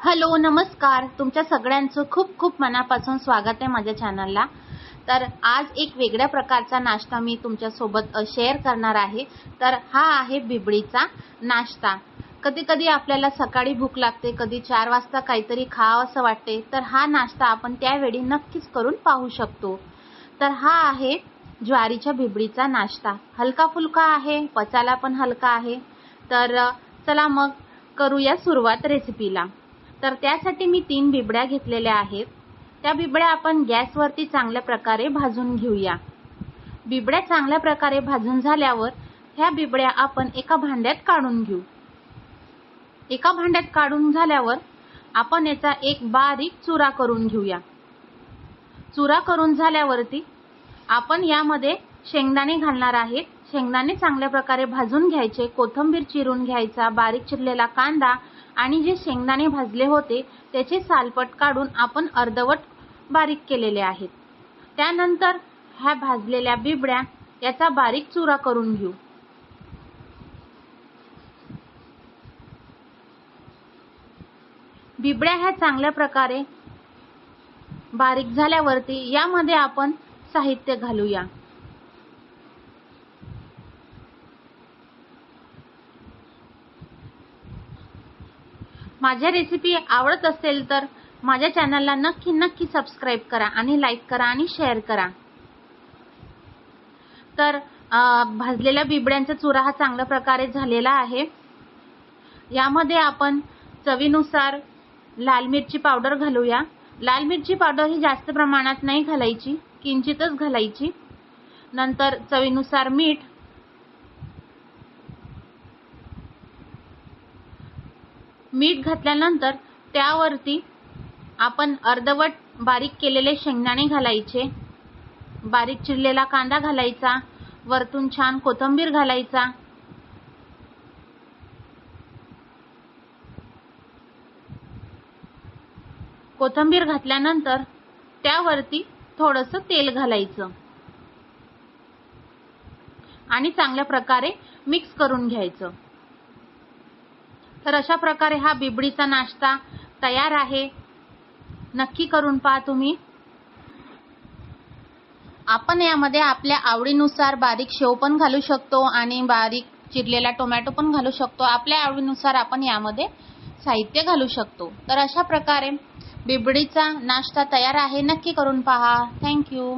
Hello नमस्कार, तुमच्या सगळ्यांचं खूप खूप मनापासून स्वागत आहे माझ्या चॅनलला। तर आज एक वेगळ्या प्रकारचा नाश्ता मी तुमच्या सोबत शेअर करणार आहे। तर हा आहे बिबडीचा नाश्ता। कधी कधी आपल्याला सकाळी भूक लागते, कधी 4 वाजता काहीतरी खावंसं वाटते, तर हा नाश्ता आपण त्यावेळी नक्कीच करून पाहू शकतो। तर हा आहे ज्वारीच्या बिबडीचा नाश्ता। हलका फुलका आहे, पचायला पण हलका आहे। तर चला मग करूया सुरुवात रेसिपीला। तर त्यासाठी मी 3 बिबड्या घेतलेल्या आहेत। त्या बिबड्या आपण गॅसवरती चांगल्या प्रकारे भाजून घेऊया। बिबड्या चांगल्या प्रकारे भाजून झाल्यावर ह्या बिबड्या आपण एका भांड्यात काढून घेऊ। एका भांड्यात काढून झाल्यावर आपण याचा एक बारीक चुरा करून घेऊया। चुरा करून झाल्यावरती आपण यामध्ये शेंगदाणे घालणार आहेत। शेंगदाणे चांगल्या प्रकारे भाजून घ्यायचे, कोथिंबीर चिरून घ्यायचा, बारीक चिरलेला कांदा आणि जे शेंगदाणे भाजले होते त्याचे सालपट काढून आपण अर्धवट बारीक केलेले आहेत। त्यानंतर ह्या भाजलेल्या बिबड्या याचा बारीक चुरा करून घेऊ। बिबड्या ह्या चांगल्या प्रकारे बारीक झाल्यावरती यामध्ये आपण साहित्य घालूया। माझ्या रेसिपी आवडत असेल तर माझ्या चॅनलला नक्की सबस्क्राइब करा आणि लाईक करा आणि शेअर करा। तर भाजलेल्या बिबड्यांचा चुरा हा चांगल्या प्रकारे झालेला आहे। यामध्ये आपण चवीनुसार लाल मिरची पावडर घालूया। लाल मिरची पावडर ही जास्त प्रमाणात नाही घालायची, किंचितच घालायची। नंतर चवीनुसार मीठ, मीठ घातल्यानंतर त्यावरती आपण अर्धवट बारीक केलेले शेंगदाणे घालायचे, बारीक चिरलेला कांदा घालायचा, वरतून छान कोथिंबीर घालायचा। कोथिंबीर घातल्यानंतर त्यावरती थोडंसं तेल घालायचं आणि चांगल्या प्रकारे मिक्स करून घ्यायचं। तर अशा प्रकारे हा बिबडीचा नाश्ता तयार आहे। नक्की करून पहा तुम्ही। आपण यामध्ये आपल्या आवडीनुसार बारीक शेव पण घालू शकतो आणि बारीक चिरलेला टोमॅटो पण घालू शकतो। आपल्या आवडीनुसार आपण यामध्ये साहित्य घालू शकतो। तर अशा प्रकारे बिबडीचा नाश्ता तयार आहे। नक्की करून पहा। Thank you.